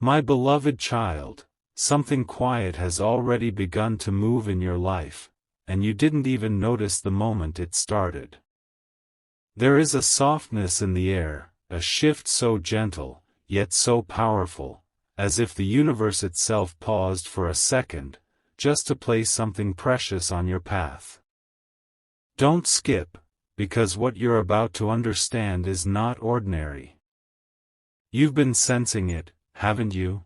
My beloved child, something quiet has already begun to move in your life, and you didn't even notice the moment it started. There is a softness in the air, a shift so gentle, yet so powerful, as if the universe itself paused for a second, just to place something precious on your path. Don't skip, because what you're about to understand is not ordinary. You've been sensing it, haven't you?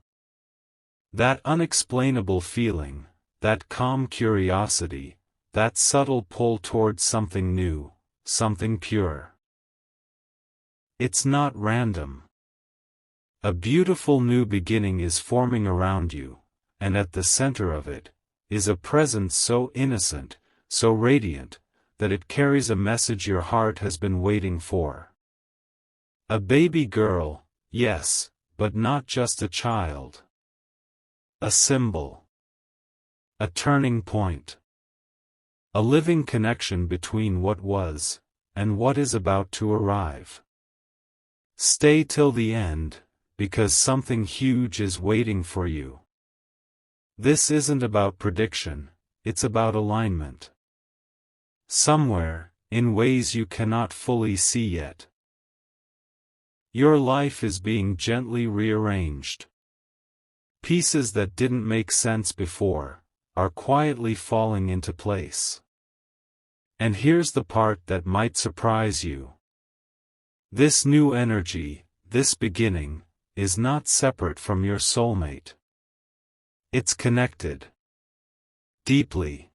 That unexplainable feeling, that calm curiosity, that subtle pull towards something new, something pure. It's not random. A beautiful new beginning is forming around you, and at the center of it is a presence so innocent, so radiant, that it carries a message your heart has been waiting for. A baby girl, yes, but not just a child. A symbol. A turning point. A living connection between what was, and what is about to arrive. Stay till the end, because something huge is waiting for you. This isn't about prediction, it's about alignment. Somewhere, in ways you cannot fully see yet. Your life is being gently rearranged. Pieces that didn't make sense before are quietly falling into place. And here's the part that might surprise you. This new energy, this beginning, is not separate from your soulmate. It's connected. Deeply.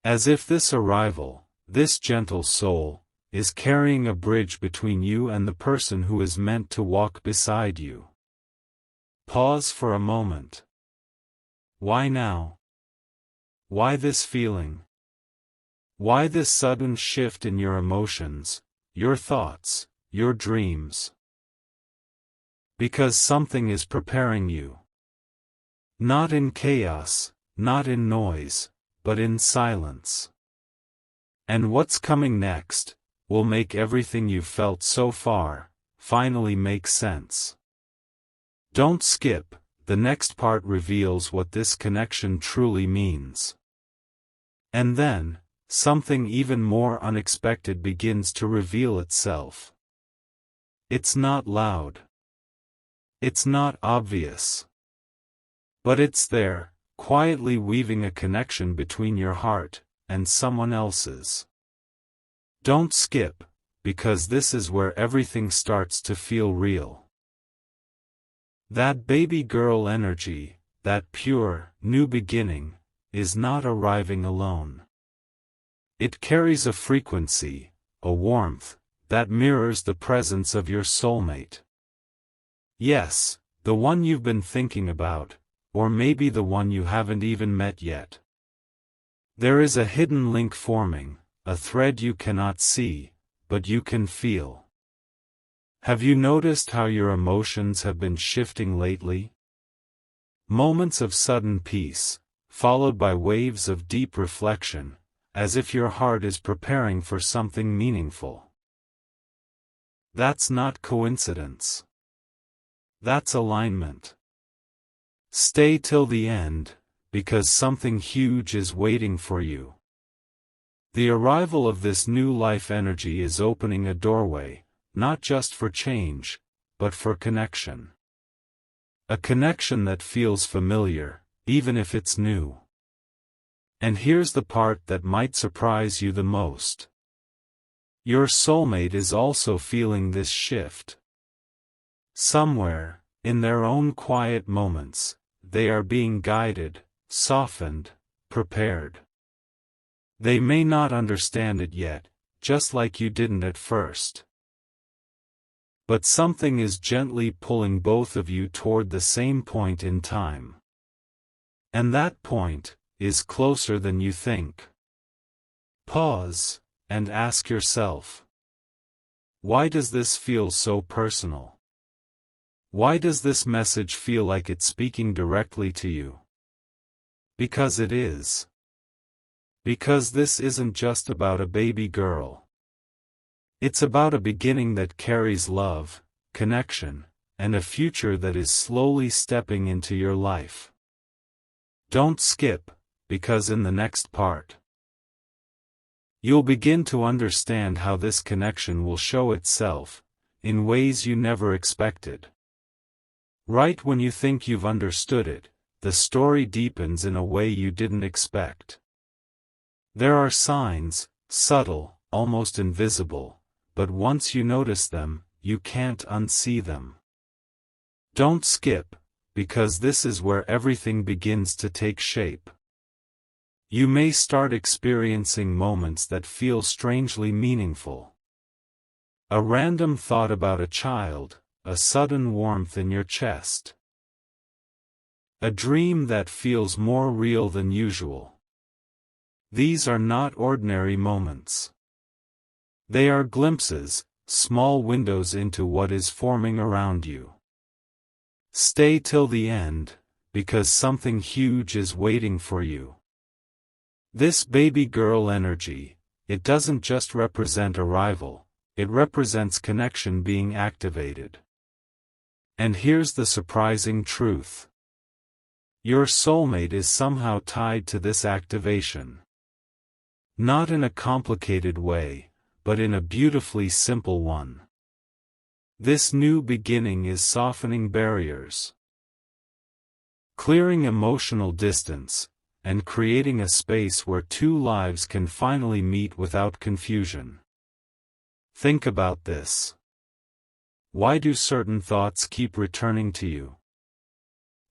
As if this arrival, this gentle soul, is carrying a bridge between you and the person who is meant to walk beside you. Pause for a moment. Why now? Why this feeling? Why this sudden shift in your emotions, your thoughts, your dreams? Because something is preparing you. Not in chaos, not in noise, but in silence. And what's coming next will make everything you've felt so far finally make sense. Don't skip, the next part reveals what this connection truly means. And then, something even more unexpected begins to reveal itself. It's not loud. It's not obvious. But it's there, quietly weaving a connection between your heart and someone else's. Don't skip, because this is where everything starts to feel real. That baby girl energy, that pure, new beginning, is not arriving alone. It carries a frequency, a warmth, that mirrors the presence of your soulmate. Yes, the one you've been thinking about, or maybe the one you haven't even met yet. There is a hidden link forming, a thread you cannot see, but you can feel. Have you noticed how your emotions have been shifting lately? Moments of sudden peace, followed by waves of deep reflection, as if your heart is preparing for something meaningful. That's not coincidence. That's alignment. Stay till the end, because something huge is waiting for you. The arrival of this new life energy is opening a doorway, not just for change, but for connection. A connection that feels familiar, even if it's new. And here's the part that might surprise you the most. Your soulmate is also feeling this shift. Somewhere, in their own quiet moments, they are being guided, softened, prepared. They may not understand it yet, just like you didn't at first. But something is gently pulling both of you toward the same point in time. And that point is closer than you think. Pause, and ask yourself. Why does this feel so personal? Why does this message feel like it's speaking directly to you? Because it is. Because this isn't just about a baby girl. It's about a beginning that carries love, connection, and a future that is slowly stepping into your life. Don't skip, because in the next part, you'll begin to understand how this connection will show itself, in ways you never expected. Right when you think you've understood it, the story deepens in a way you didn't expect. There are signs, subtle, almost invisible, but once you notice them, you can't unsee them. Don't skip, because this is where everything begins to take shape. You may start experiencing moments that feel strangely meaningful. A random thought about a child, a sudden warmth in your chest. A dream that feels more real than usual. These are not ordinary moments. They are glimpses, small windows into what is forming around you. Stay till the end, because something huge is waiting for you. This baby girl energy, it doesn't just represent arrival, it represents connection being activated. And here's the surprising truth. Your soulmate is somehow tied to this activation. Not in a complicated way, but in a beautifully simple one. This new beginning is softening barriers, clearing emotional distance, and creating a space where two lives can finally meet without confusion. Think about this. Why do certain thoughts keep returning to you?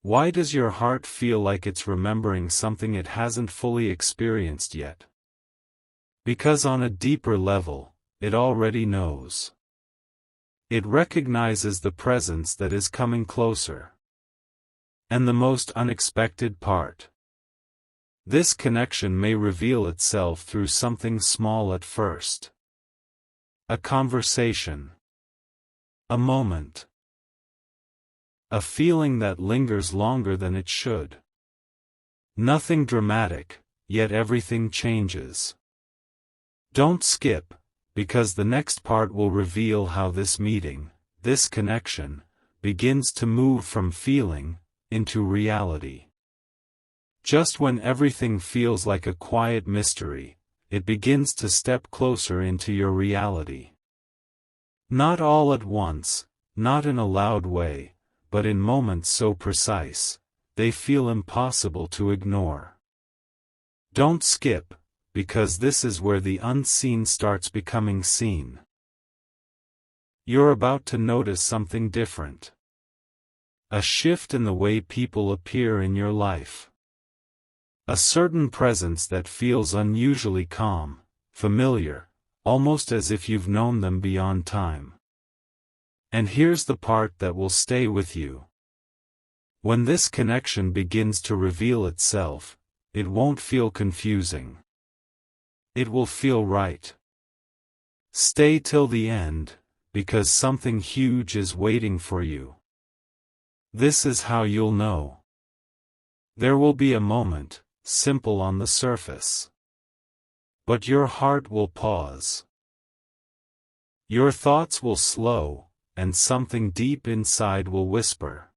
Why does your heart feel like it's remembering something it hasn't fully experienced yet? Because on a deeper level, it already knows. It recognizes the presence that is coming closer. And the most unexpected part. This connection may reveal itself through something small at first. A conversation. A moment. A feeling that lingers longer than it should. Nothing dramatic, yet everything changes. Don't skip, because the next part will reveal how this meeting, this connection, begins to move from feeling into reality. Just when everything feels like a quiet mystery, it begins to step closer into your reality. Not all at once, not in a loud way, but in moments so precise, they feel impossible to ignore. Don't skip, because this is where the unseen starts becoming seen. You're about to notice something different. A shift in the way people appear in your life. A certain presence that feels unusually calm, familiar, almost as if you've known them beyond time. And here's the part that will stay with you. When this connection begins to reveal itself, it won't feel confusing. It will feel right. Stay till the end, because something huge is waiting for you. This is how you'll know. There will be a moment, simple on the surface. But your heart will pause. Your thoughts will slow, and something deep inside will whisper.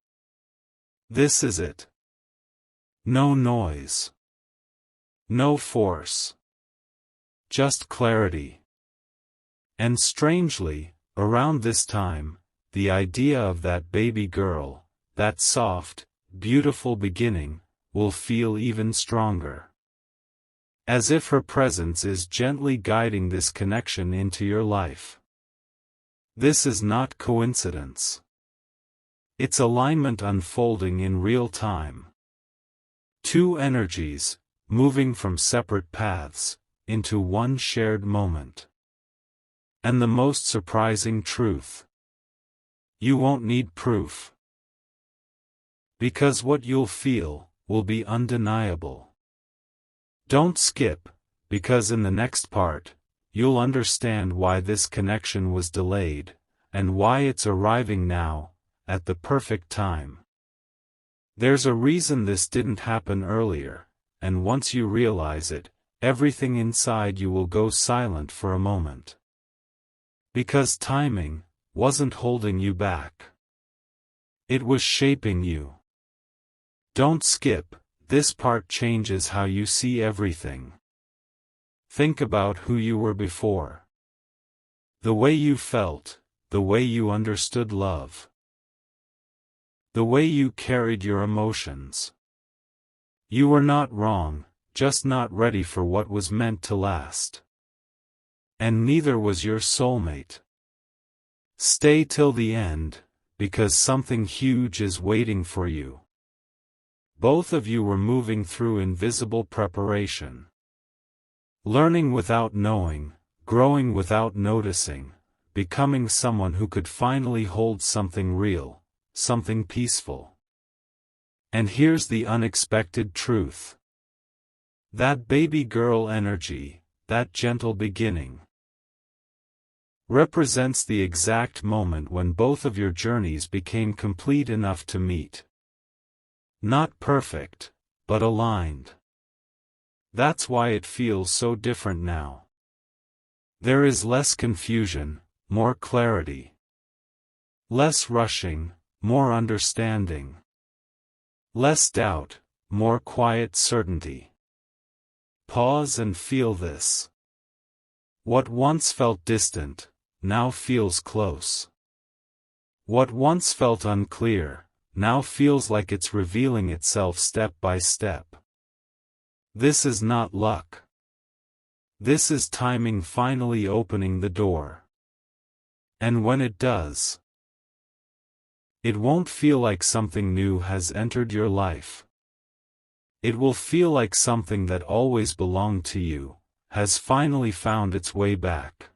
This is it. No noise. No force. Just clarity. And strangely, around this time, the idea of that baby girl, that soft, beautiful beginning, will feel even stronger. As if her presence is gently guiding this connection into your life. This is not coincidence. It's alignment unfolding in real time. Two energies, moving from separate paths, into one shared moment. And the most surprising truth. You won't need proof. Because what you'll feel will be undeniable. Don't skip, because in the next part, you'll understand why this connection was delayed, and why it's arriving now, at the perfect time. There's a reason this didn't happen earlier, and once you realize it, everything inside you will go silent for a moment. Because timing wasn't holding you back. It was shaping you. Don't skip, this part changes how you see everything. Think about who you were before. The way you felt, the way you understood love. The way you carried your emotions. You were not wrong, just not ready for what was meant to last. And neither was your soulmate. Stay till the end, because something huge is waiting for you. Both of you were moving through invisible preparation. Learning without knowing, growing without noticing, becoming someone who could finally hold something real, something peaceful. And here's the unexpected truth. That baby girl energy, that gentle beginning, represents the exact moment when both of your journeys became complete enough to meet. Not perfect, but aligned. That's why it feels so different now. There is less confusion, more clarity. Less rushing, more understanding. Less doubt, more quiet certainty. Pause and feel this. What once felt distant, now feels close. What once felt unclear, now feels like it's revealing itself step by step. This is not luck. This is timing finally opening the door. And when it does, it won't feel like something new has entered your life. It will feel like something that always belonged to you, has finally found its way back.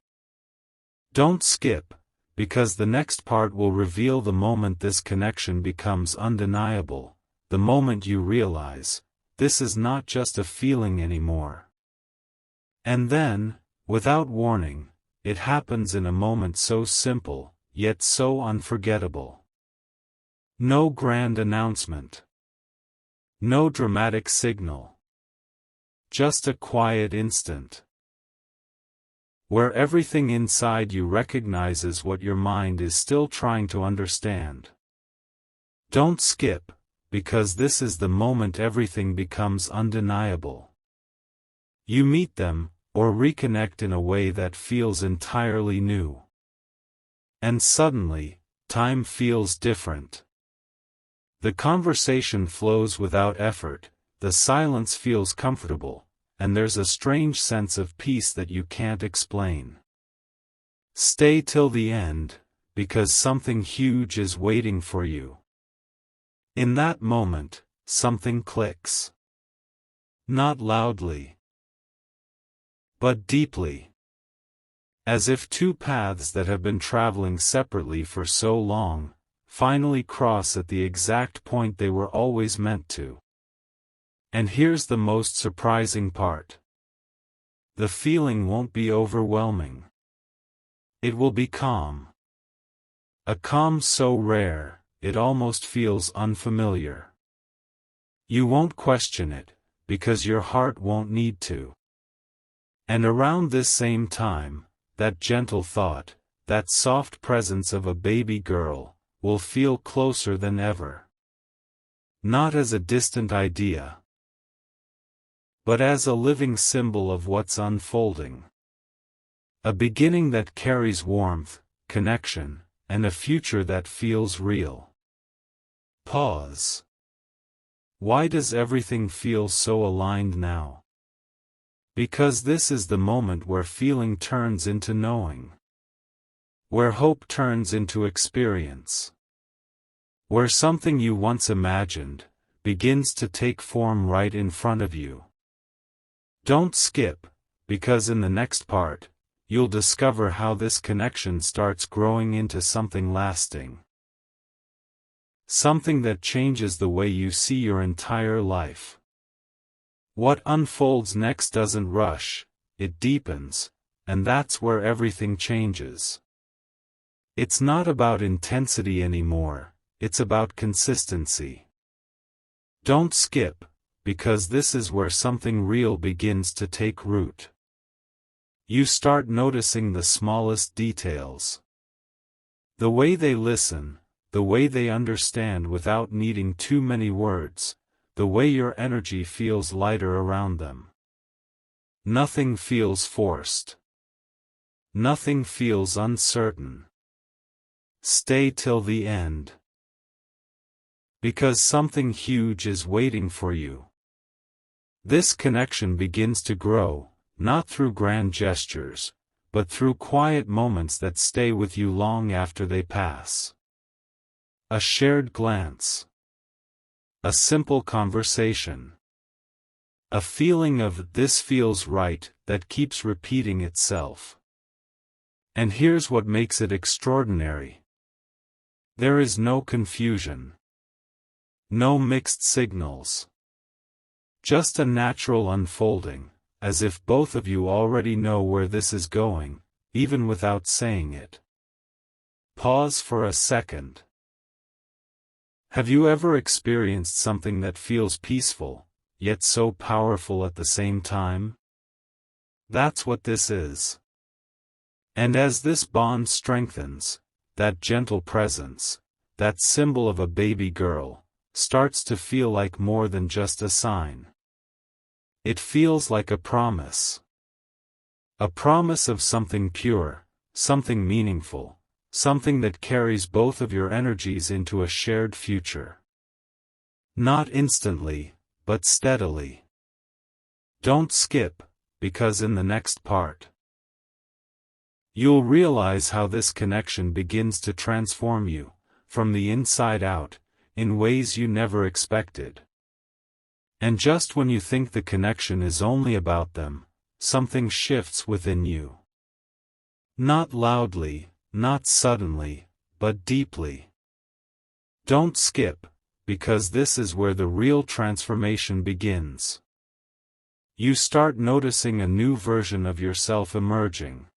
Don't skip, because the next part will reveal the moment this connection becomes undeniable, the moment you realize, this is not just a feeling anymore. And then, without warning, it happens in a moment so simple, yet so unforgettable. No grand announcement. No dramatic signal. Just a quiet instant, where everything inside you recognizes what your mind is still trying to understand. Don't skip, because this is the moment everything becomes undeniable. You meet them, or reconnect in a way that feels entirely new. And suddenly, time feels different. The conversation flows without effort, the silence feels comfortable, and there's a strange sense of peace that you can't explain. Stay till the end, because something huge is waiting for you. In that moment, something clicks. Not loudly, but deeply. As if two paths that have been traveling separately for so long, finally cross at the exact point they were always meant to. And here's the most surprising part. The feeling won't be overwhelming. It will be calm. A calm so rare, it almost feels unfamiliar. You won't question it, because your heart won't need to. And around this same time, that gentle thought, that soft presence of a baby girl, will feel closer than ever. Not as a distant idea, but as a living symbol of what's unfolding. A beginning that carries warmth, connection, and a future that feels real. Pause. Why does everything feel so aligned now? Because this is the moment where feeling turns into knowing. Where hope turns into experience. Where something you once imagined begins to take form right in front of you. Don't skip, because in the next part, you'll discover how this connection starts growing into something lasting. Something that changes the way you see your entire life. What unfolds next doesn't rush, it deepens, and that's where everything changes. It's not about intensity anymore, it's about consistency. Don't skip, because this is where something real begins to take root. You start noticing the smallest details. The way they listen, the way they understand without needing too many words, the way your energy feels lighter around them. Nothing feels forced. Nothing feels uncertain. Stay till the end. Because something huge is waiting for you. This connection begins to grow, not through grand gestures, but through quiet moments that stay with you long after they pass. A shared glance. A simple conversation. A feeling of "this feels right" that keeps repeating itself. And here's what makes it extraordinary. There is no confusion. No mixed signals. Just a natural unfolding, as if both of you already know where this is going, even without saying it. Pause for a second. Have you ever experienced something that feels peaceful, yet so powerful at the same time? That's what this is. And as this bond strengthens, that gentle presence, that symbol of a baby girl, starts to feel like more than just a sign. It feels like a promise. A promise of something pure, something meaningful, something that carries both of your energies into a shared future. Not instantly, but steadily. Don't skip, because in the next part, you'll realize how this connection begins to transform you, from the inside out, in ways you never expected. And just when you think the connection is only about them, something shifts within you. Not loudly, not suddenly, but deeply. Don't skip, because this is where the real transformation begins. You start noticing a new version of yourself emerging.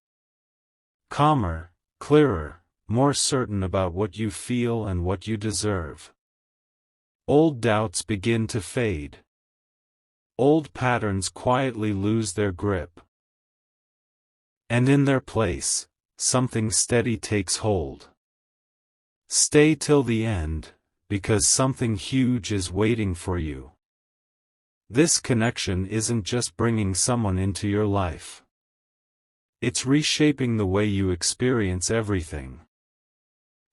Calmer, clearer, more certain about what you feel and what you deserve. Old doubts begin to fade. Old patterns quietly lose their grip. And in their place, something steady takes hold. Stay till the end, because something huge is waiting for you. This connection isn't just bringing someone into your life. It's reshaping the way you experience everything.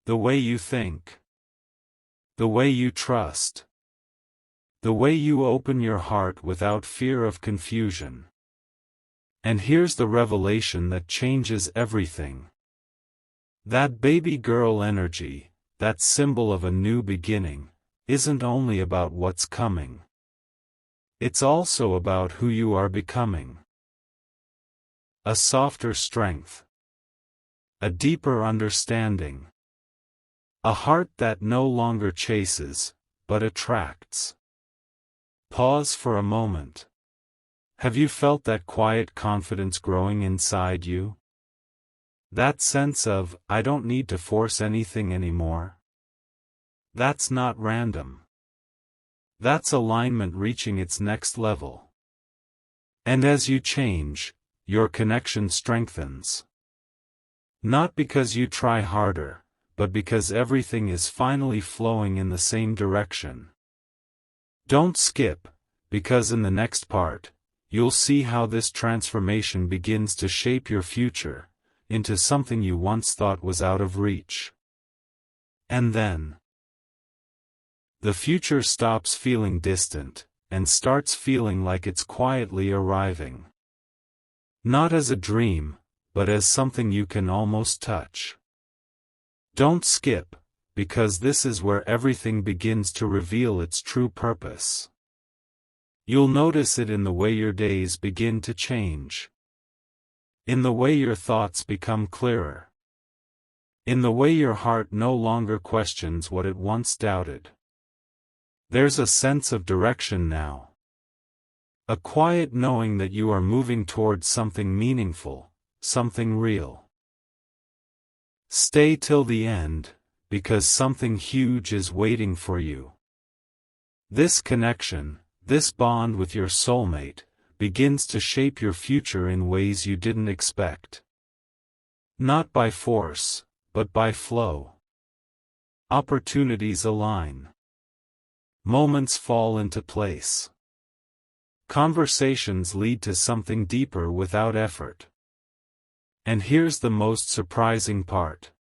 The way you think. The way you trust. The way you open your heart without fear of confusion. And here's the revelation that changes everything. That baby girl energy, that symbol of a new beginning, isn't only about what's coming. It's also about who you are becoming. A softer strength. A deeper understanding. A heart that no longer chases, but attracts. Pause for a moment. Have you felt that quiet confidence growing inside you? That sense of, I don't need to force anything anymore? That's not random. That's alignment reaching its next level. And as you change, your connection strengthens. Not because you try harder, but because everything is finally flowing in the same direction. Don't skip, because in the next part, you'll see how this transformation begins to shape your future, into something you once thought was out of reach. And then, the future stops feeling distant, and starts feeling like it's quietly arriving. Not as a dream, but as something you can almost touch. Don't skip, because this is where everything begins to reveal its true purpose. You'll notice it in the way your days begin to change. In the way your thoughts become clearer. In the way your heart no longer questions what it once doubted. There's a sense of direction now. A quiet knowing that you are moving towards something meaningful, something real. Stay till the end, because something huge is waiting for you. This connection, this bond with your soulmate, begins to shape your future in ways you didn't expect. Not by force, but by flow. Opportunities align. Moments fall into place. Conversations lead to something deeper without effort. And here's the most surprising part.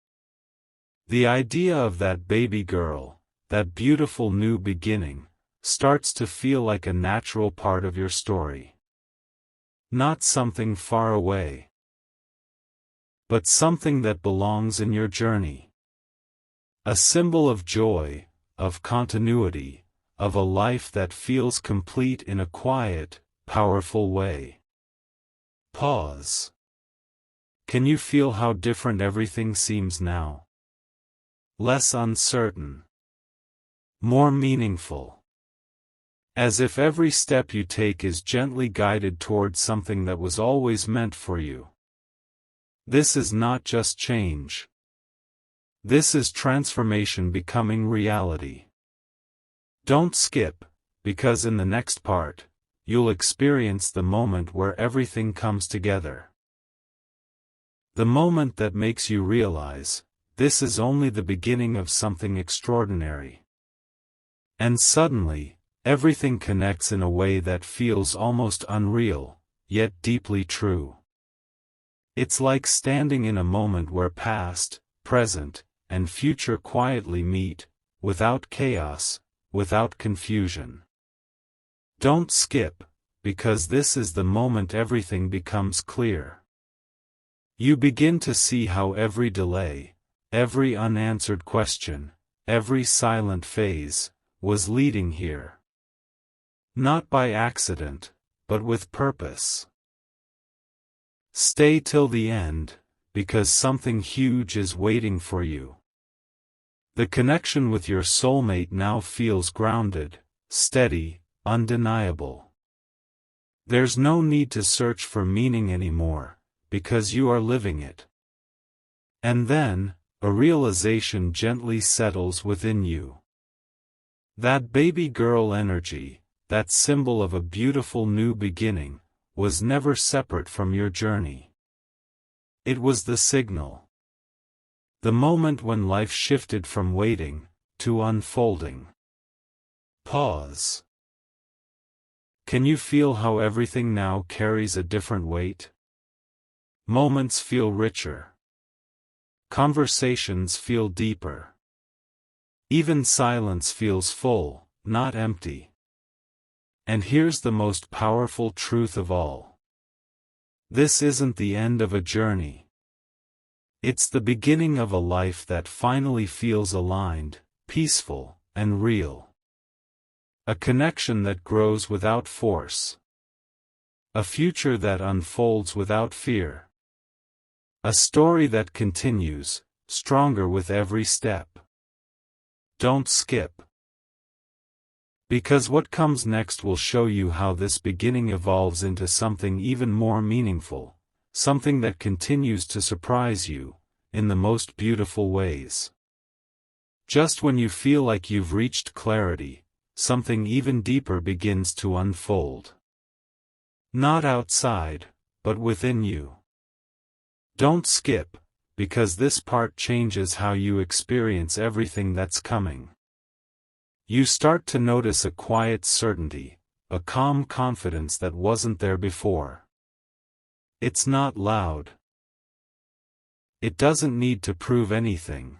The idea of that baby girl, that beautiful new beginning, starts to feel like a natural part of your story. Not something far away, but something that belongs in your journey. A symbol of joy, of continuity, of a life that feels complete in a quiet, powerful way. Pause. Can you feel how different everything seems now? Less uncertain. More meaningful. As if every step you take is gently guided towards something that was always meant for you. This is not just change. This is transformation becoming reality. Don't skip, because in the next part, you'll experience the moment where everything comes together. The moment that makes you realize, this is only the beginning of something extraordinary. And suddenly, everything connects in a way that feels almost unreal, yet deeply true. It's like standing in a moment where past, present, and future quietly meet, without chaos, without confusion. Don't skip, because this is the moment everything becomes clear. You begin to see how every delay, every unanswered question, every silent phase, was leading here. Not by accident, but with purpose. Stay till the end, because something huge is waiting for you. The connection with your soulmate now feels grounded, steady, undeniable. There's no need to search for meaning anymore, because you are living it. And then, a realization gently settles within you. That baby girl energy, that symbol of a beautiful new beginning, was never separate from your journey. It was the signal. The moment when life shifted from waiting, to unfolding. Pause. Can you feel how everything now carries a different weight? Moments feel richer. Conversations feel deeper. Even silence feels full, not empty. And here's the most powerful truth of all. This isn't the end of a journey. It's the beginning of a life that finally feels aligned, peaceful, and real. A connection that grows without force. A future that unfolds without fear. A story that continues, stronger with every step. Don't skip. Because what comes next will show you how this beginning evolves into something even more meaningful, something that continues to surprise you, in the most beautiful ways. Just when you feel like you've reached clarity, something even deeper begins to unfold. Not outside, but within you. Don't skip, because this part changes how you experience everything that's coming. You start to notice a quiet certainty, a calm confidence that wasn't there before. It's not loud. It doesn't need to prove anything.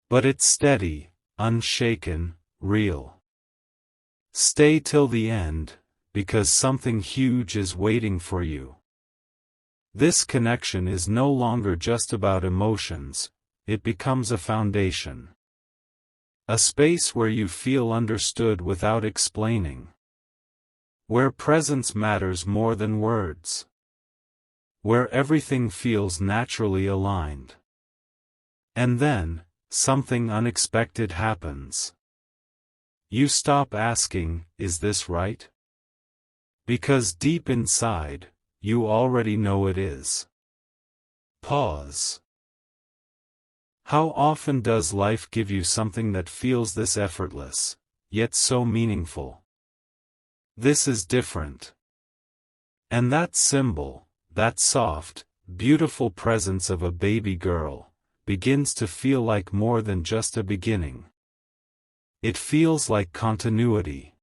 But it's steady, unshaken, real. Stay till the end, because something huge is waiting for you. This connection is no longer just about emotions, it becomes a foundation. A space where you feel understood without explaining. Where presence matters more than words. Where everything feels naturally aligned. And then, something unexpected happens. You stop asking, "Is this right?" Because deep inside, you already know it is. Pause. How often does life give you something that feels this effortless, yet so meaningful? This is different. And that symbol, that soft, beautiful presence of a baby girl, begins to feel like more than just a beginning. It feels like continuity.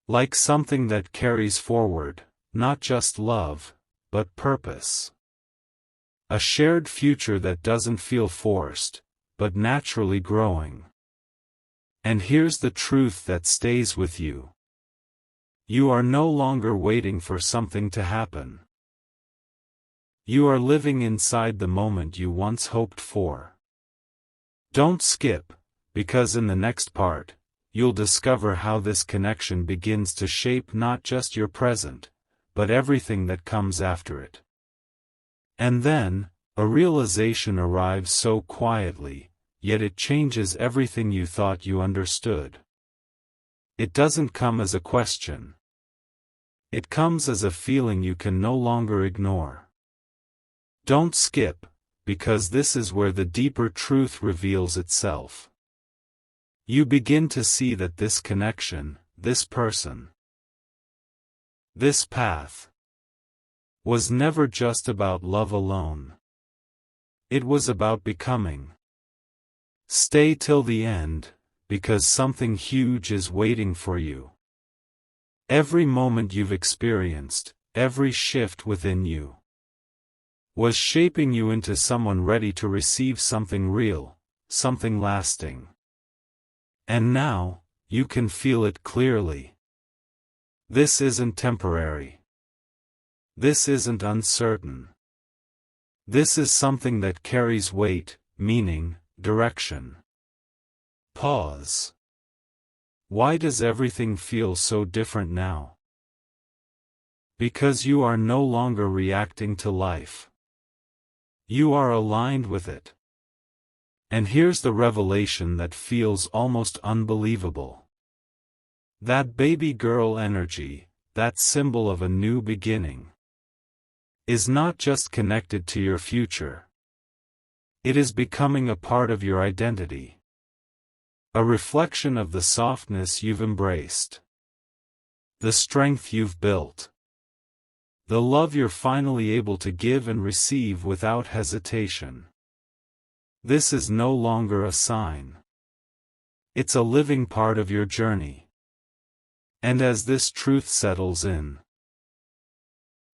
Like something that carries forward, not just love, but purpose. A shared future that doesn't feel forced, but naturally growing. And here's the truth that stays with you. You are no longer waiting for something to happen. You are living inside the moment you once hoped for. Don't skip, because in the next part, you'll discover how this connection begins to shape not just your present, but everything that comes after it. And then, a realization arrives so quietly, yet it changes everything you thought you understood. It doesn't come as a question. It comes as a feeling you can no longer ignore. Don't skip, because this is where the deeper truth reveals itself. You begin to see that this connection, this person, this path, was never just about love alone. It was about becoming. Stay till the end, because something huge is waiting for you. Every moment you've experienced, every shift within you, was shaping you into someone ready to receive something real, something lasting. And now, you can feel it clearly. This isn't temporary. This isn't uncertain. This is something that carries weight, meaning, direction. Pause. Why does everything feel so different now? Because you are no longer reacting to life. You are aligned with it. And here's the revelation that feels almost unbelievable. That baby girl energy, that symbol of a new beginning, is not just connected to your future. It is becoming a part of your identity. A reflection of the softness you've embraced. The strength you've built. The love you're finally able to give and receive without hesitation. This is no longer a sign. It's a living part of your journey. And as this truth settles in,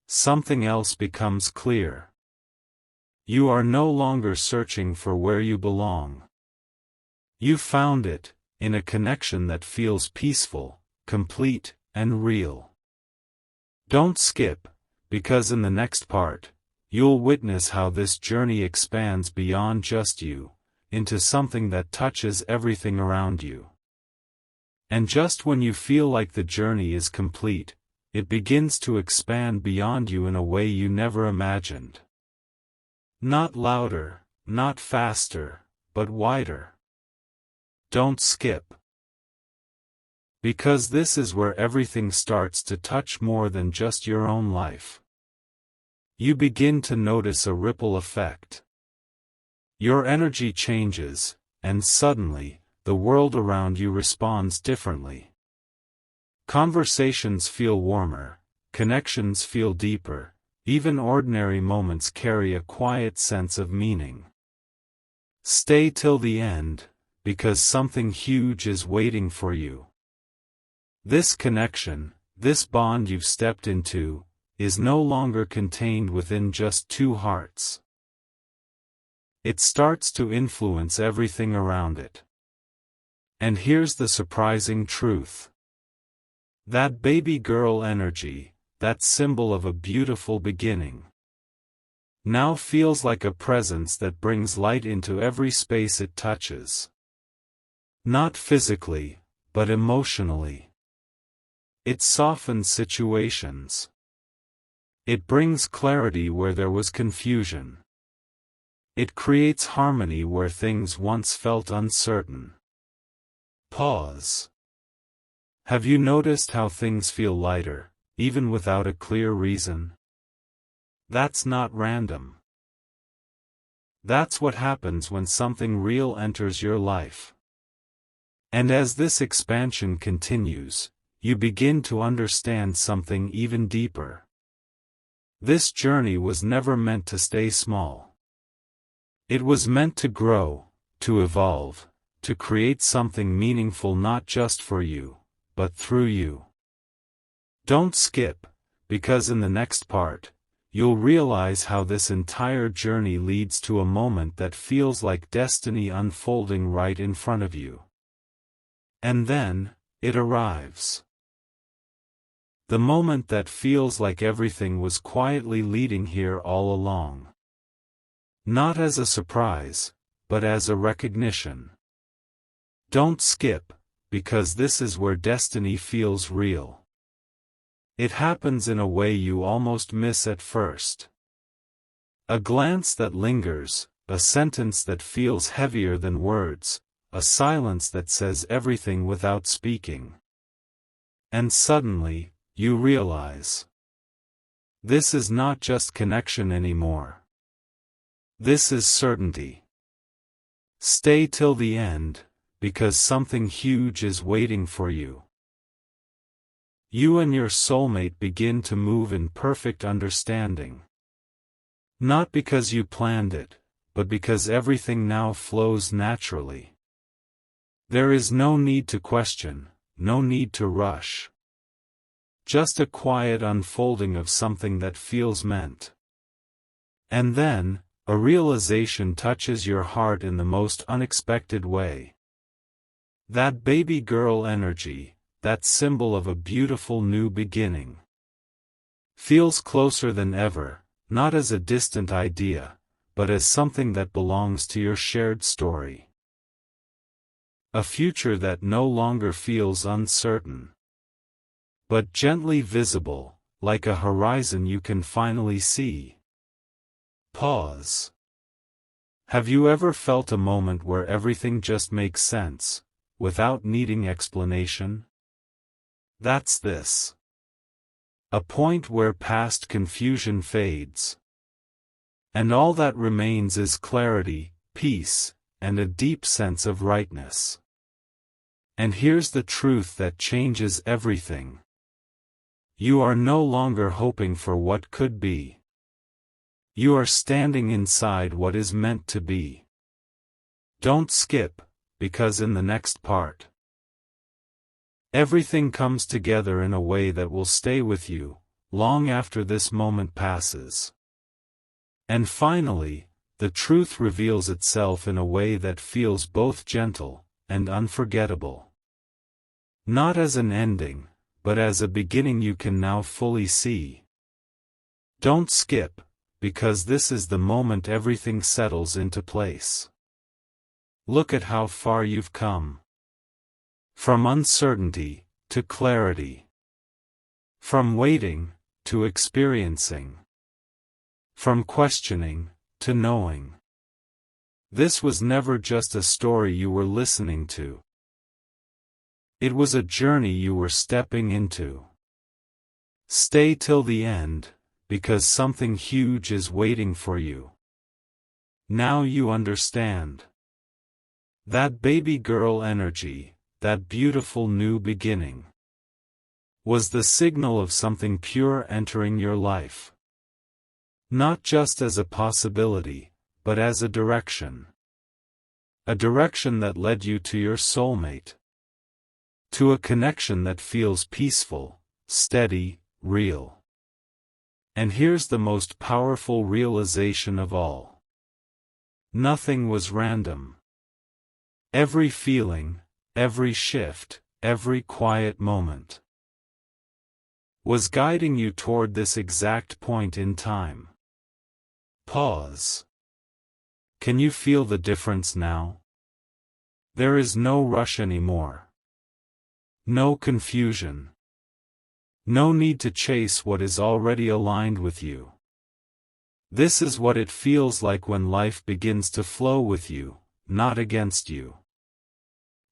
something else becomes clear. You are no longer searching for where you belong. You found it, in a connection that feels peaceful, complete, and real. Don't skip, because in the next part, you'll witness how this journey expands beyond just you, into something that touches everything around you. And just when you feel like the journey is complete, it begins to expand beyond you in a way you never imagined. Not louder, not faster, but wider. Don't skip. Because this is where everything starts to touch more than just your own life. You begin to notice a ripple effect. Your energy changes, and suddenly, the world around you responds differently. Conversations feel warmer, connections feel deeper, even ordinary moments carry a quiet sense of meaning. Stay till the end, because something huge is waiting for you. This connection, this bond you've stepped into, is no longer contained within just two hearts. It starts to influence everything around it. And here's the surprising truth. That baby girl energy, that symbol of a beautiful beginning, now feels like a presence that brings light into every space it touches. Not physically, but emotionally. It softens situations. It brings clarity where there was confusion. It creates harmony where things once felt uncertain. Pause. Have you noticed how things feel lighter, even without a clear reason? That's not random. That's what happens when something real enters your life. And as this expansion continues, you begin to understand something even deeper. This journey was never meant to stay small. It was meant to grow, to evolve, to create something meaningful not just for you, but through you. Don't skip, because in the next part, you'll realize how this entire journey leads to a moment that feels like destiny unfolding right in front of you. And then, it arrives. The moment that feels like everything was quietly leading here all along. Not as a surprise, but as a recognition. Don't skip, because this is where destiny feels real. It happens in a way you almost miss at first. A glance that lingers, a sentence that feels heavier than words, a silence that says everything without speaking. And suddenly, you realize. This is not just connection anymore. This is certainty. Stay till the end, because something huge is waiting for you. You and your soulmate begin to move in perfect understanding. Not because you planned it, but because everything now flows naturally. There is no need to question, no need to rush. Just a quiet unfolding of something that feels meant. And then, a realization touches your heart in the most unexpected way. That baby girl energy, that symbol of a beautiful new beginning, feels closer than ever, not as a distant idea, but as something that belongs to your shared story. A future that no longer feels uncertain, but gently visible, like a horizon you can finally see. Pause. Have you ever felt a moment where everything just makes sense, without needing explanation? That's this. A point where past confusion fades. And all that remains is clarity, peace, and a deep sense of rightness. And here's the truth that changes everything. You are no longer hoping for what could be. You are standing inside what is meant to be. Don't skip, because in the next part, everything comes together in a way that will stay with you, long after this moment passes. And finally, the truth reveals itself in a way that feels both gentle and unforgettable. Not as an ending, but as a beginning you can now fully see. Don't skip, because this is the moment everything settles into place. Look at how far you've come. From uncertainty, to clarity. From waiting, to experiencing. From questioning, to knowing. This was never just a story you were listening to. It was a journey you were stepping into. Stay till the end, because something huge is waiting for you. Now you understand. That baby girl energy, that beautiful new beginning, was the signal of something pure entering your life. Not just as a possibility, but as a direction. A direction that led you to your soulmate. To a connection that feels peaceful, steady, real. And here's the most powerful realization of all. Nothing was random. Every feeling, every shift, every quiet moment was guiding you toward this exact point in time. Pause. Can you feel the difference now? There is no rush anymore. No confusion. No need to chase what is already aligned with you. This is what it feels like when life begins to flow with you, not against you.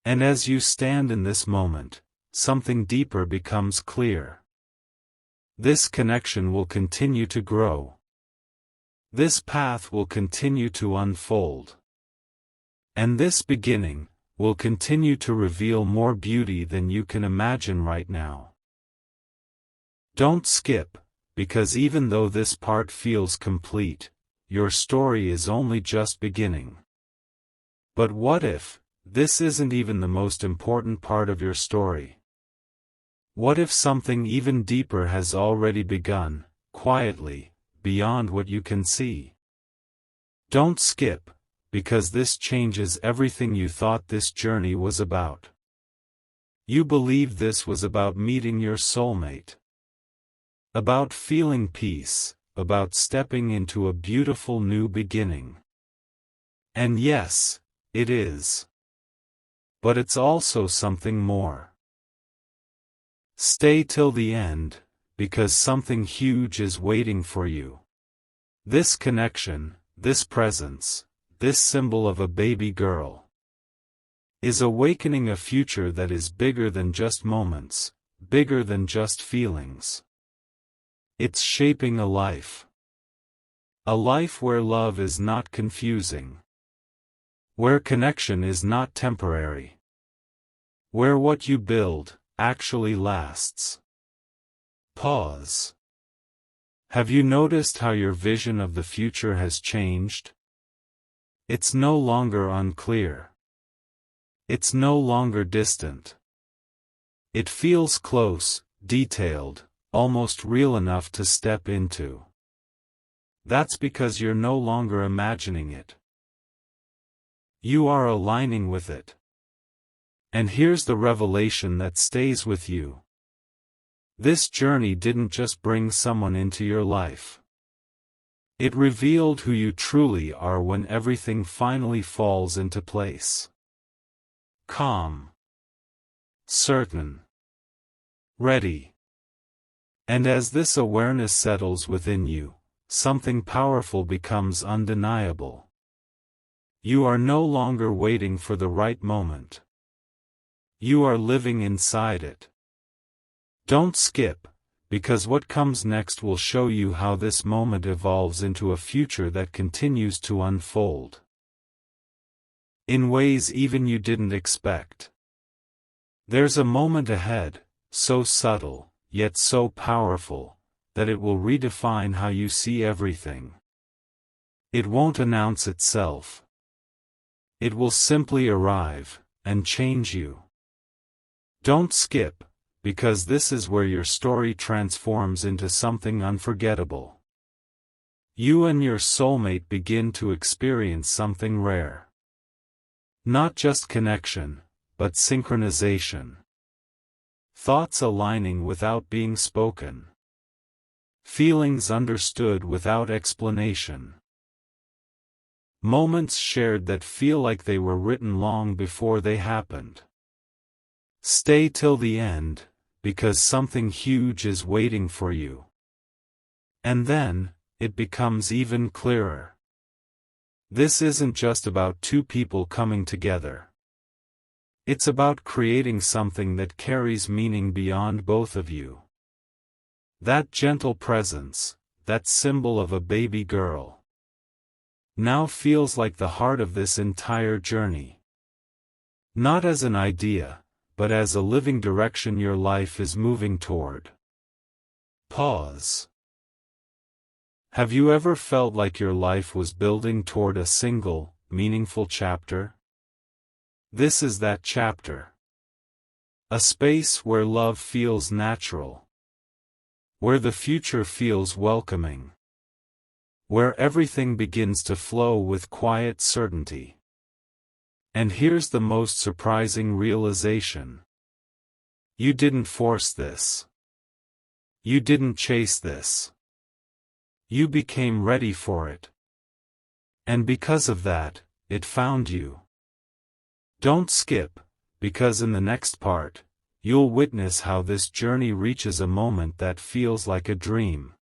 And as you stand in this moment, something deeper becomes clear. This connection will continue to grow. This path will continue to unfold. And this beginning will continue to reveal more beauty than you can imagine right now. Don't skip, because even though this part feels complete, your story is only just beginning. But what if this isn't even the most important part of your story? What if something even deeper has already begun, quietly, beyond what you can see? Don't skip, because this changes everything you thought this journey was about. You believed this was about meeting your soulmate. About feeling peace, about stepping into a beautiful new beginning. And yes, it is. But it's also something more. Stay till the end, because something huge is waiting for you. This connection, this presence, this symbol of a baby girl, is awakening a future that is bigger than just moments, bigger than just feelings. It's shaping a life. A life where love is not confusing. Where connection is not temporary. Where what you build actually lasts. Pause. Have you noticed how your vision of the future has changed? It's no longer unclear. It's no longer distant. It feels close, detailed, almost real enough to step into. That's because you're no longer imagining it. You are aligning with it. And here's the revelation that stays with you. This journey didn't just bring someone into your life. It revealed who you truly are when everything finally falls into place. Calm. Certain. Ready. And as this awareness settles within you, something powerful becomes undeniable. You are no longer waiting for the right moment. You are living inside it. Don't skip, because what comes next will show you how this moment evolves into a future that continues to unfold. In ways even you didn't expect. There's a moment ahead, so subtle, yet so powerful, that it will redefine how you see everything. It won't announce itself. It will simply arrive, and change you. Don't skip, because this is where your story transforms into something unforgettable. You and your soulmate begin to experience something rare. Not just connection, but synchronization. Thoughts aligning without being spoken. Feelings understood without explanation. Moments shared that feel like they were written long before they happened. Stay till the end, because something huge is waiting for you. And then, it becomes even clearer. This isn't just about two people coming together. It's about creating something that carries meaning beyond both of you. That gentle presence, that symbol of a baby girl, now feels like the heart of this entire journey. Not as an idea, but as a living direction your life is moving toward. Pause. Have you ever felt like your life was building toward a single, meaningful chapter? This is that chapter. A space where love feels natural. Where the future feels welcoming. Where everything begins to flow with quiet certainty. And here's the most surprising realization. You didn't force this. You didn't chase this. You became ready for it. And because of that, it found you. Don't skip, because in the next part, you'll witness how this journey reaches a moment that feels like a dream.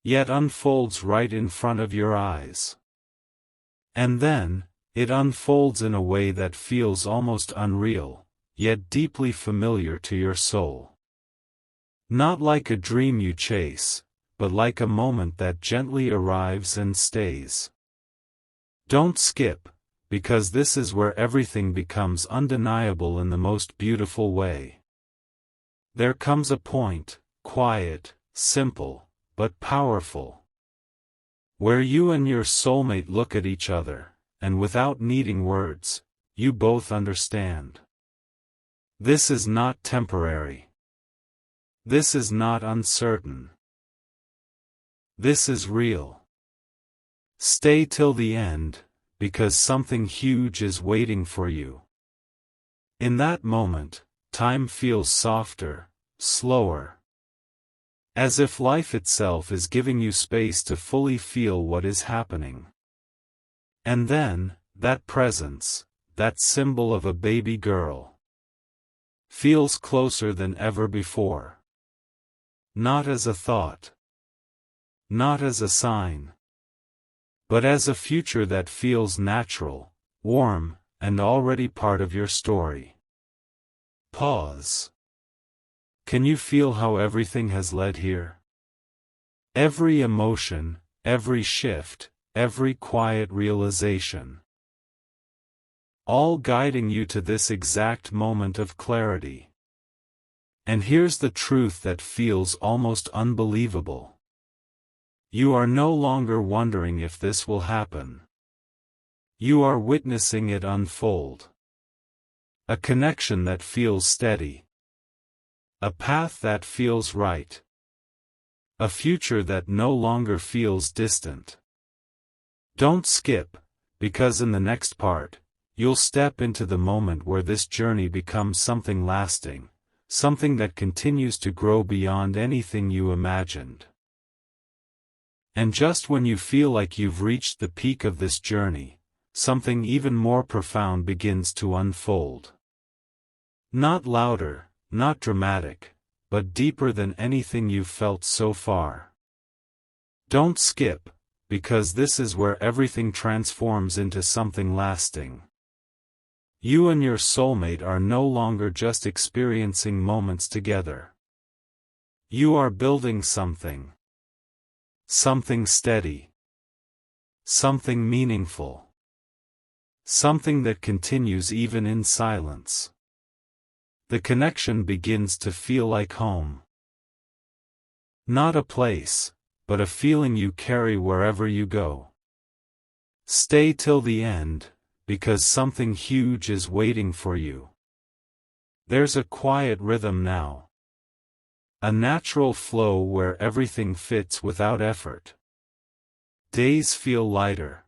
Yet unfolds right in front of your eyes. And then, it unfolds in a way that feels almost unreal, yet deeply familiar to your soul. Not like a dream you chase, but like a moment that gently arrives and stays. Don't skip, because this is where everything becomes undeniable in the most beautiful way. There comes a point, quiet, simple, but powerful, where you and your soulmate look at each other, and without needing words, you both understand. This is not temporary. This is not uncertain. This is real. Stay till the end, because something huge is waiting for you. In that moment, time feels softer, slower. As if life itself is giving you space to fully feel what is happening. And then, that presence, that symbol of a baby girl, feels closer than ever before. Not as a thought. Not as a sign. But as a future that feels natural, warm, and already part of your story. Pause. Can you feel how everything has led here? Every emotion, every shift, every quiet realization. All guiding you to this exact moment of clarity. And here's the truth that feels almost unbelievable. You are no longer wondering if this will happen. You are witnessing it unfold. A connection that feels steady. A path that feels right. A future that no longer feels distant. Don't skip, because in the next part, you'll step into the moment where this journey becomes something lasting, something that continues to grow beyond anything you imagined. And just when you feel like you've reached the peak of this journey, something even more profound begins to unfold. Not louder, not dramatic, but deeper than anything you've felt so far. Don't skip, because this is where everything transforms into something lasting. You and your soulmate are no longer just experiencing moments together. You are building something. Something steady. Something meaningful. Something that continues even in silence. The connection begins to feel like home. Not a place, but a feeling you carry wherever you go. Stay till the end, because something huge is waiting for you. There's a quiet rhythm now. A natural flow where everything fits without effort. Days feel lighter.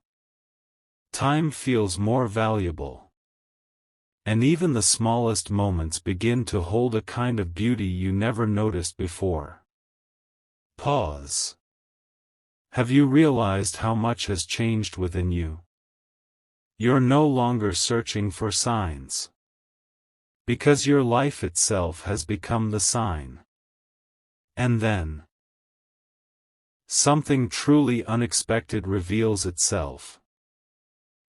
Time feels more valuable. And even the smallest moments begin to hold a kind of beauty you never noticed before. Pause. Have you realized how much has changed within you? You're no longer searching for signs. Because your life itself has become the sign. And then, something truly unexpected reveals itself.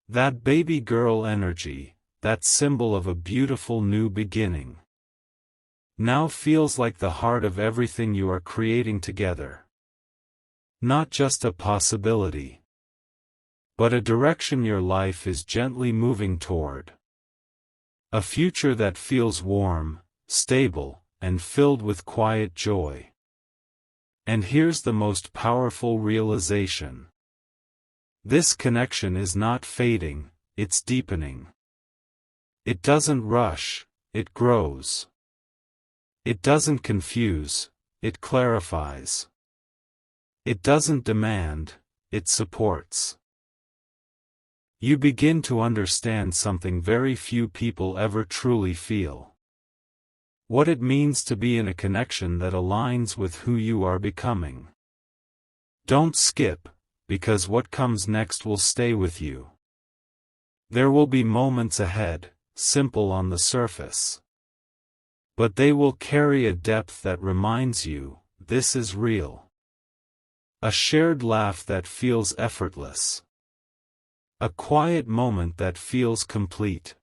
That baby girl energy, that symbol of a beautiful new beginning, now feels like the heart of everything you are creating together. Not just a possibility, but a direction your life is gently moving toward. A future that feels warm, stable, and filled with quiet joy. And here's the most powerful realization. This connection is not fading, it's deepening. It doesn't rush, it grows. It doesn't confuse, it clarifies. It doesn't demand, it supports. You begin to understand something very few people ever truly feel. What it means to be in a connection that aligns with who you are becoming. Don't skip, because what comes next will stay with you. There will be moments ahead, simple on the surface. But they will carry a depth that reminds you, this is real. A shared laugh that feels effortless. A quiet moment that feels complete.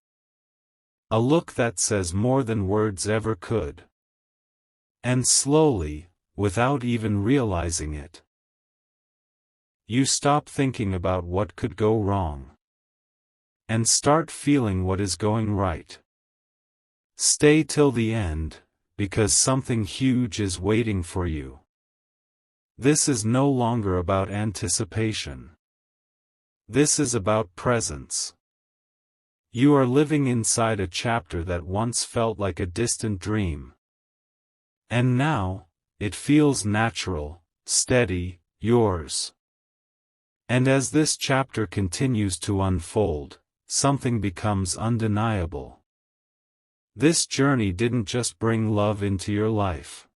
A look that says more than words ever could. And slowly, without even realizing it, you stop thinking about what could go wrong. And start feeling what is going right. Stay till the end, because something huge is waiting for you. This is no longer about anticipation. This is about presence. You are living inside a chapter that once felt like a distant dream. And now, it feels natural, steady, yours. And as this chapter continues to unfold, something becomes undeniable. This journey didn't just bring love into your life.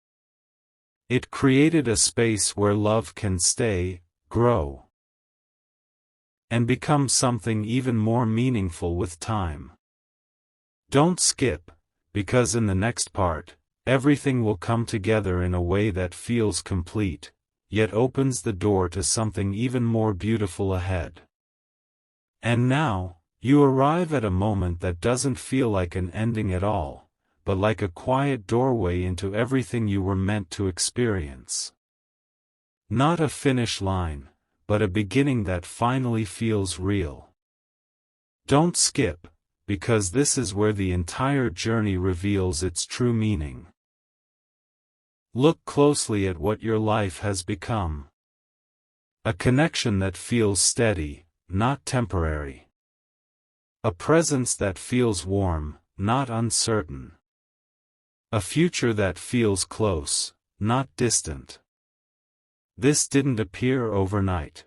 It created a space where love can stay, grow, and become something even more meaningful with time. Don't skip, because in the next part, everything will come together in a way that feels complete, yet opens the door to something even more beautiful ahead. And now, you arrive at a moment that doesn't feel like an ending at all, but like a quiet doorway into everything you were meant to experience. Not a finish line, but a beginning that finally feels real. Don't skip, because this is where the entire journey reveals its true meaning. Look closely at what your life has become. A connection that feels steady, not temporary. A presence that feels warm, not uncertain. A future that feels close, not distant. This didn't appear overnight.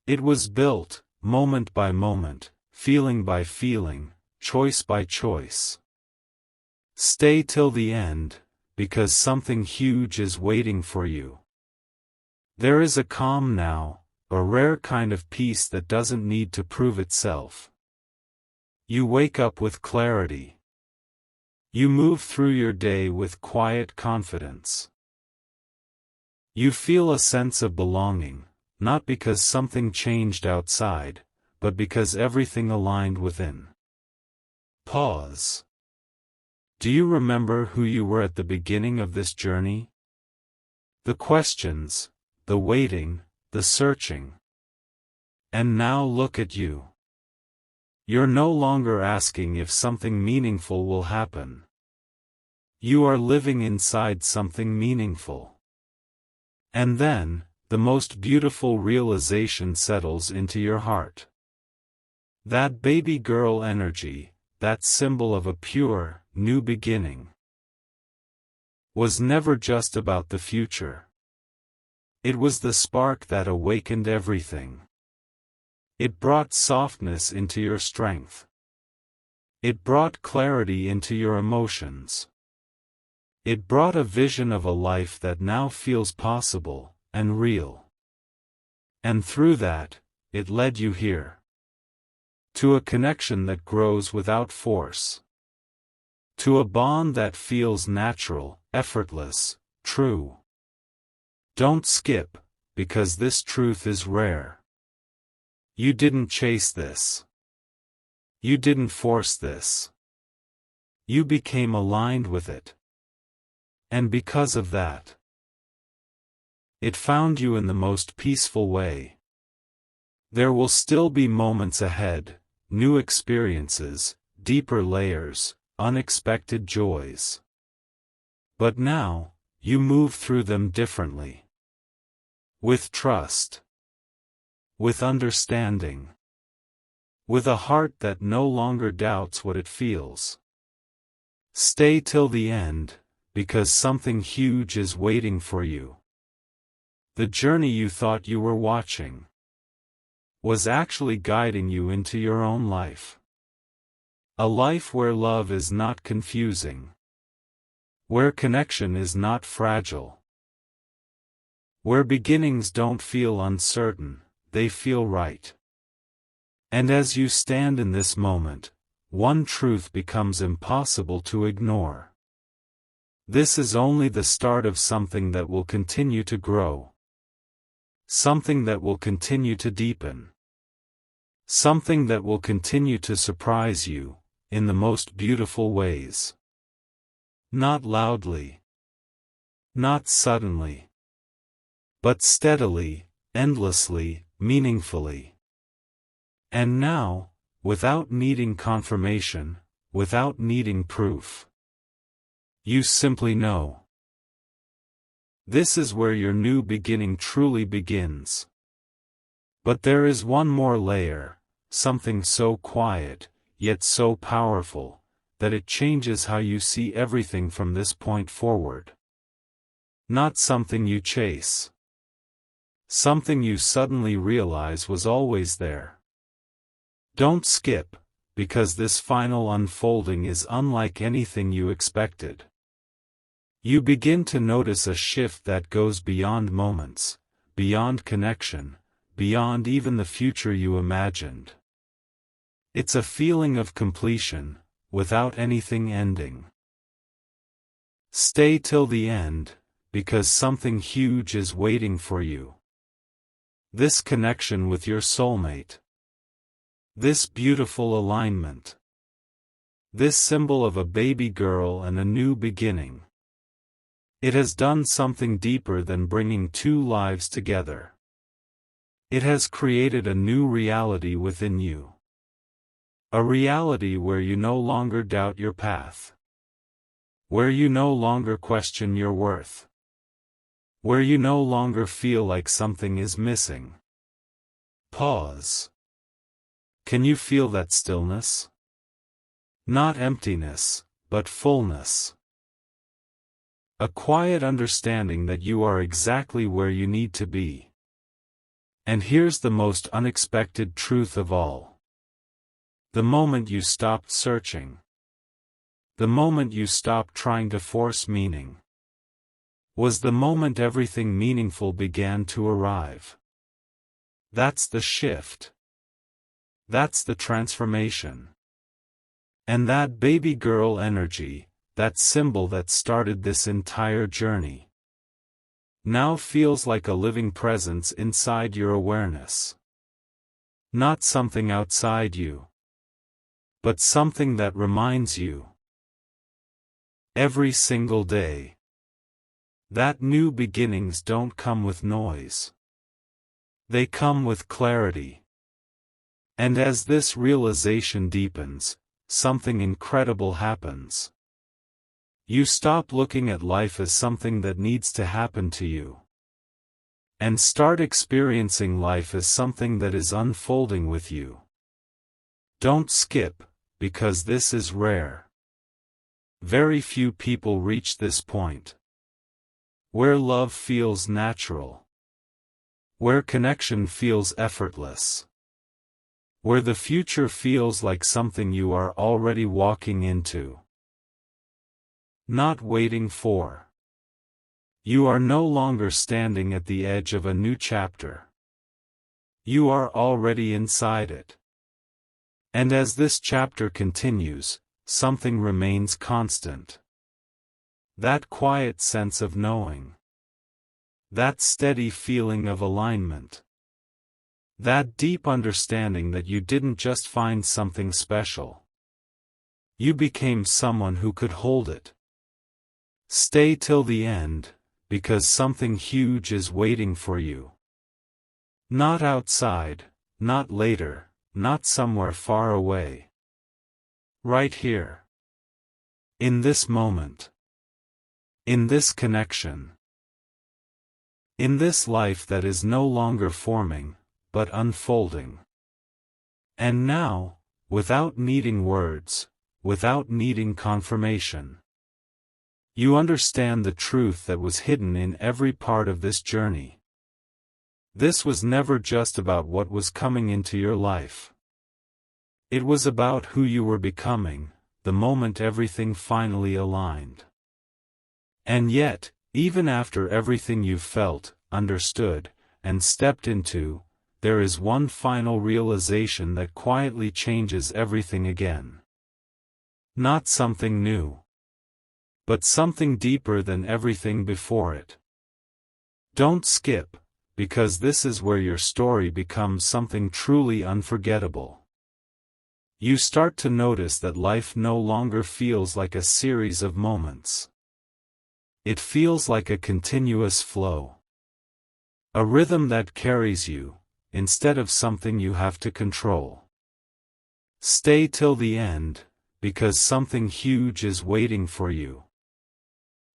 It was built, moment by moment, feeling by feeling, choice by choice. Stay till the end, because something huge is waiting for you. There is a calm now, a rare kind of peace that doesn't need to prove itself. You wake up with clarity. You move through your day with quiet confidence. You feel a sense of belonging, not because something changed outside, but because everything aligned within. Pause. Do you remember who you were at the beginning of this journey? The questions, the waiting, the searching. And now look at you. You're no longer asking if something meaningful will happen. You are living inside something meaningful. And then, the most beautiful realization settles into your heart. That baby girl energy, that symbol of a pure, new beginning, was never just about the future. It was the spark that awakened everything. It brought softness into your strength. It brought clarity into your emotions. It brought a vision of a life that now feels possible, and real. And through that, it led you here. To a connection that grows without force. To a bond that feels natural, effortless, true. Don't skip, because this truth is rare. You didn't chase this. You didn't force this. You became aligned with it. And because of that, it found you in the most peaceful way. There will still be moments ahead, new experiences, deeper layers, unexpected joys. But now, you move through them differently. With trust. With understanding. With a heart that no longer doubts what it feels. Stay till the end, because something huge is waiting for you. The journey you thought you were watching was actually guiding you into your own life. A life where love is not confusing. Where connection is not fragile. Where beginnings don't feel uncertain, they feel right. And as you stand in this moment, one truth becomes impossible to ignore. This is only the start of something that will continue to grow. Something that will continue to deepen. Something that will continue to surprise you, in the most beautiful ways. Not loudly. Not suddenly. But steadily, endlessly, meaningfully. And now, without needing confirmation, without needing proof, you simply know. This is where your new beginning truly begins. But there is one more layer, something so quiet, yet so powerful, that it changes how you see everything from this point forward. Not something you chase. Something you suddenly realize was always there. Don't skip, because this final unfolding is unlike anything you expected. You begin to notice a shift that goes beyond moments, beyond connection, beyond even the future you imagined. It's a feeling of completion, without anything ending. Stay till the end, because something huge is waiting for you. This connection with your soulmate. This beautiful alignment. This symbol of a baby girl and a new beginning. It has done something deeper than bringing two lives together. It has created a new reality within you. A reality where you no longer doubt your path. Where you no longer question your worth. Where you no longer feel like something is missing. Pause. Can you feel that stillness? Not emptiness, but fullness. A quiet understanding that you are exactly where you need to be. And here's the most unexpected truth of all. The moment you stopped searching. The moment you stopped trying to force meaning. Was the moment everything meaningful began to arrive. That's the shift. That's the transformation. And that baby girl energy, that symbol that started this entire journey, now feels like a living presence inside your awareness. Not something outside you, but something that reminds you, every single day, that new beginnings don't come with noise. They come with clarity. And as this realization deepens, something incredible happens. You stop looking at life as something that needs to happen to you. And start experiencing life as something that is unfolding with you. Don't skip, because this is rare. Very few people reach this point. Where love feels natural. Where connection feels effortless. Where the future feels like something you are already walking into. Not waiting for. You are no longer standing at the edge of a new chapter. You are already inside it. And as this chapter continues, something remains constant. That quiet sense of knowing. That steady feeling of alignment. That deep understanding that you didn't just find something special. You became someone who could hold it. Stay till the end, because something huge is waiting for you. Not outside, not later, not somewhere far away. Right here. In this moment. In this connection. In this life that is no longer forming, but unfolding. And now, without needing words, without needing confirmation, you understand the truth that was hidden in every part of this journey. This was never just about what was coming into your life. It was about who you were becoming, the moment everything finally aligned. And yet, even after everything you've felt, understood, and stepped into, there is one final realization that quietly changes everything again. Not something new, but something deeper than everything before it. Don't skip, because this is where your story becomes something truly unforgettable. You start to notice that life no longer feels like a series of moments. It feels like a continuous flow. A rhythm that carries you, instead of something you have to control. Stay till the end, because something huge is waiting for you.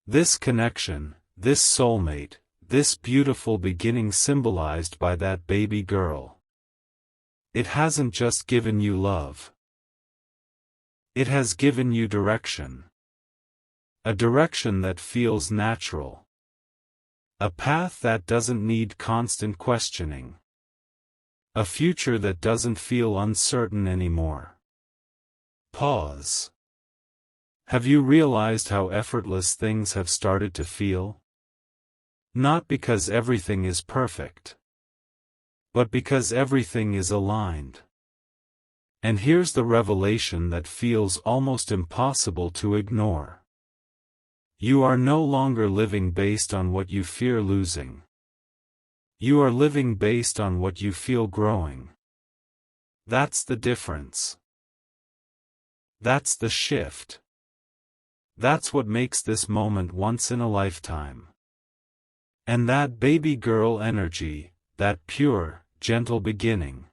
This connection, this soulmate, this beautiful beginning symbolized by that baby girl. It hasn't just given you love. It has given you direction. A direction that feels natural. A path that doesn't need constant questioning. A future that doesn't feel uncertain anymore. Pause. Have you realized how effortless things have started to feel? Not because everything is perfect, but because everything is aligned. And here's the revelation that feels almost impossible to ignore. You are no longer living based on what you fear losing. You are living based on what you feel growing. That's the difference. That's the shift. That's what makes this moment once in a lifetime. And that baby girl energy, that pure, gentle beginning,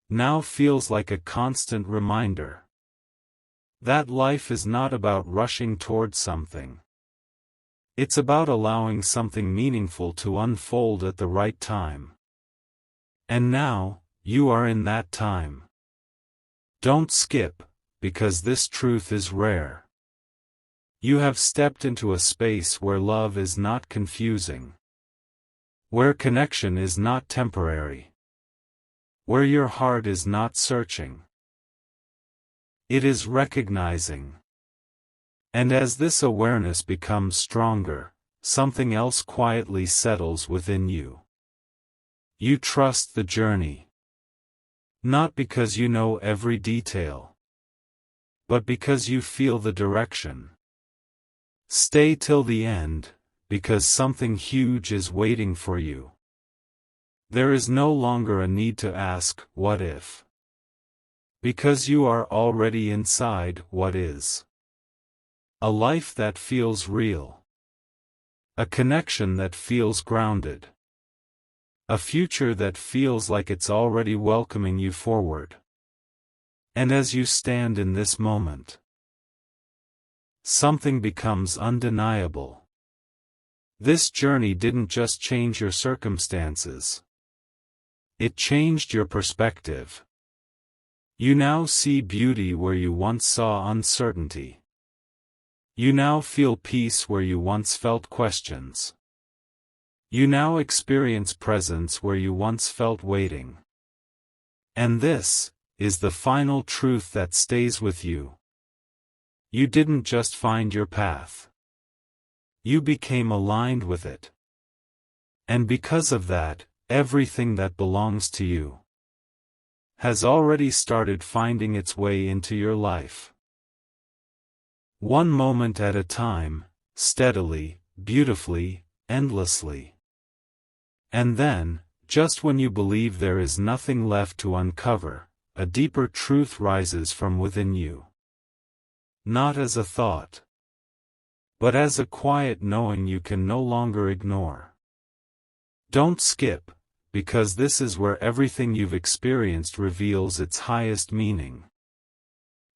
now feels like a constant reminder that life is not about rushing towards something. It's about allowing something meaningful to unfold at the right time. And now, you are in that time. Don't skip, because this truth is rare. You have stepped into a space where love is not confusing. Where connection is not temporary. Where your heart is not searching. It is recognizing. And as this awareness becomes stronger, something else quietly settles within you. You trust the journey. Not because you know every detail, but because you feel the direction. Stay till the end, because something huge is waiting for you. There is no longer a need to ask, what if? Because you are already inside what is. A life that feels real. A connection that feels grounded. A future that feels like it's already welcoming you forward. And as you stand in this moment, something becomes undeniable. This journey didn't just change your circumstances. It changed your perspective. You now see beauty where you once saw uncertainty. You now feel peace where you once felt questions. You now experience presence where you once felt waiting. And this is the final truth that stays with you. You didn't just find your path. You became aligned with it. And because of that, everything that belongs to you has already started finding its way into your life. One moment at a time, steadily, beautifully, endlessly. And then, just when you believe there is nothing left to uncover, a deeper truth rises from within you. Not as a thought, but as a quiet knowing you can no longer ignore. Don't skip, because this is where everything you've experienced reveals its highest meaning.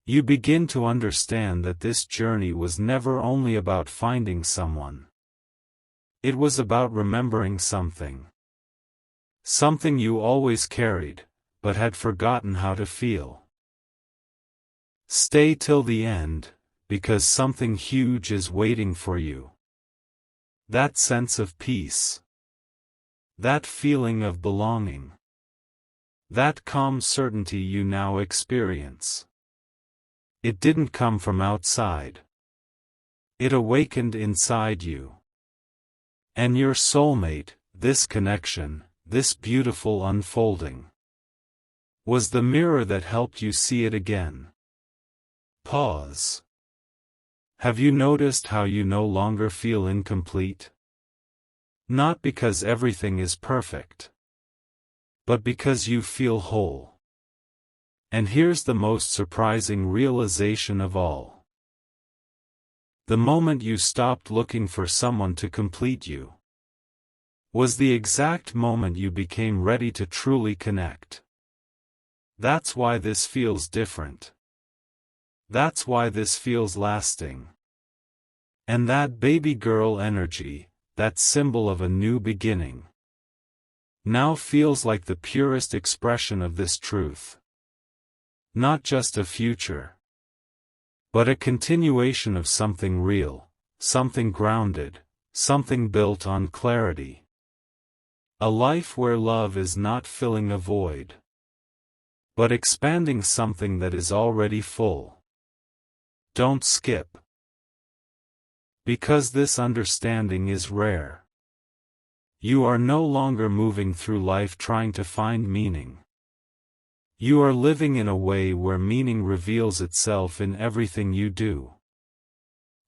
You begin to understand that this journey was never only about finding someone. It was about remembering something. Something you always carried, but had forgotten how to feel. Stay till the end, because something huge is waiting for you. That sense of peace. That feeling of belonging. That calm certainty you now experience. It didn't come from outside. It awakened inside you. And your soulmate, this connection, this beautiful unfolding, was the mirror that helped you see it again. Pause. Have you noticed how you no longer feel incomplete? Not because everything is perfect, but because you feel whole. And here's the most surprising realization of all. The moment you stopped looking for someone to complete you was the exact moment you became ready to truly connect. That's why this feels different. That's why this feels lasting. And that baby girl energy, that symbol of a new beginning, now feels like the purest expression of this truth. Not just a future, but a continuation of something real, something grounded, something built on clarity. A life where love is not filling a void, but expanding something that is already full. Don't skip. Because this understanding is rare. You are no longer moving through life trying to find meaning. You are living in a way where meaning reveals itself in everything you do.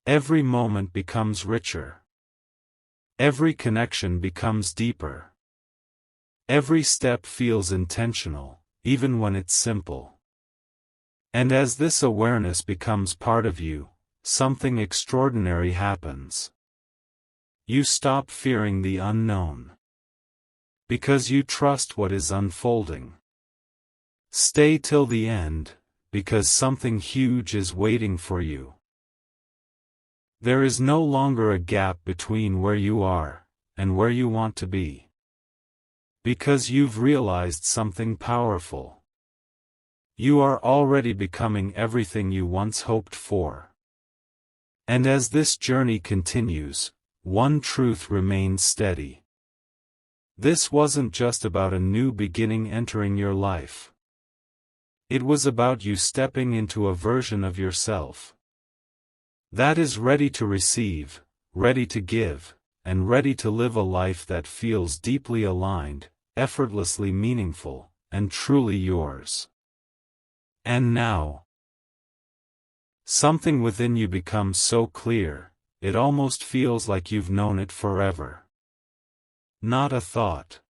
Every moment becomes richer. Every connection becomes deeper. Every step feels intentional, even when it's simple. And as this awareness becomes part of you, something extraordinary happens. You stop fearing the unknown. Because you trust what is unfolding. Stay till the end, because something huge is waiting for you. There is no longer a gap between where you are and where you want to be. Because you've realized something powerful. You are already becoming everything you once hoped for. And as this journey continues, one truth remains steady. This wasn't just about a new beginning entering your life. It was about you stepping into a version of yourself that is ready to receive, ready to give, and ready to live a life that feels deeply aligned, effortlessly meaningful, and truly yours. And now, something within you becomes so clear, it almost feels like you've known it forever. Not a thought.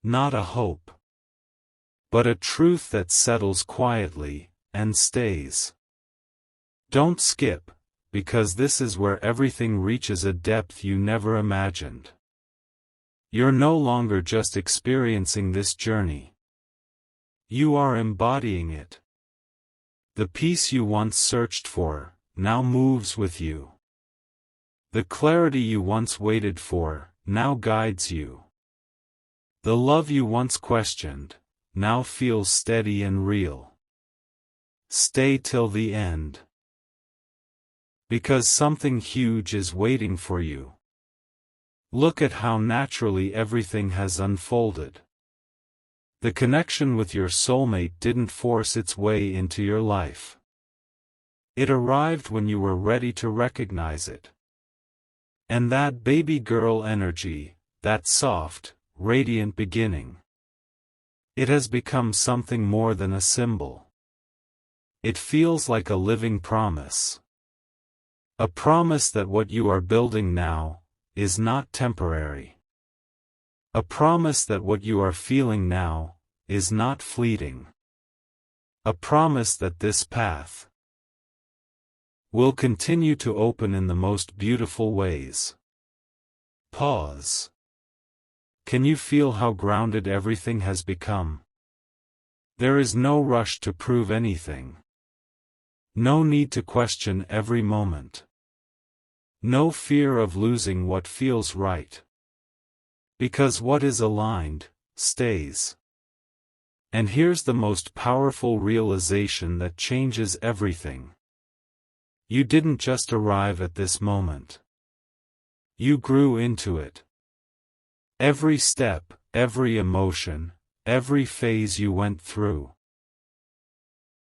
Not a hope. But a truth that settles quietly, and stays. Don't skip, because this is where everything reaches a depth you never imagined. You're no longer just experiencing this journey. You are embodying it. The peace you once searched for, now moves with you. The clarity you once waited for, now guides you. The love you once questioned, now feels steady and real. Stay till the end. Because something huge is waiting for you. Look at how naturally everything has unfolded. The connection with your soulmate didn't force its way into your life. It arrived when you were ready to recognize it. And that baby girl energy, that soft, radiant beginning, it has become something more than a symbol. It feels like a living promise. A promise that what you are building now is not temporary. A promise that what you are feeling now is not fleeting. A promise that this path will continue to open in the most beautiful ways. Pause. Can you feel how grounded everything has become? There is no rush to prove anything. No need to question every moment. No fear of losing what feels right. Because what is aligned, stays. And here's the most powerful realization that changes everything. You didn't just arrive at this moment. You grew into it. Every step, every emotion, every phase you went through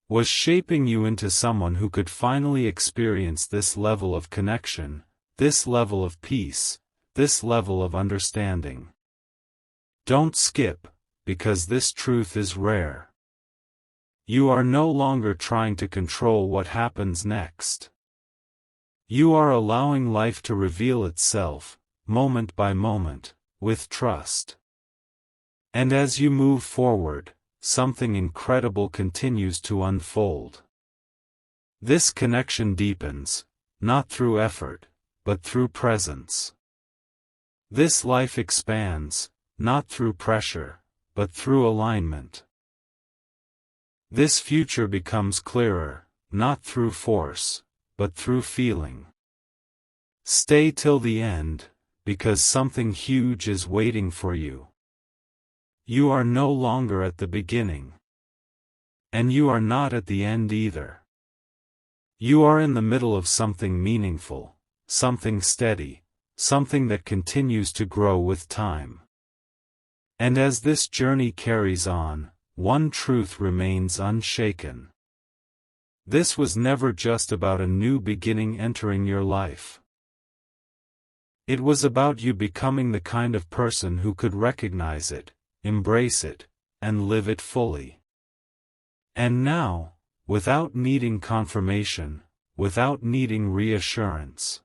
was shaping you into someone who could finally experience this level of connection, this level of peace, this level of understanding. Don't skip, because this truth is rare. You are no longer trying to control what happens next. You are allowing life to reveal itself, moment by moment, with trust. And as you move forward, something incredible continues to unfold. This connection deepens, not through effort, but through presence. This life expands, not through pressure, but through alignment. This future becomes clearer, not through force, but through feeling. Stay till the end, because something huge is waiting for you. You are no longer at the beginning. And you are not at the end either. You are in the middle of something meaningful, something steady, something that continues to grow with time. And as this journey carries on, one truth remains unshaken. This was never just about a new beginning entering your life. It was about you becoming the kind of person who could recognize it, embrace it, and live it fully. And now, without needing confirmation, without needing reassurance,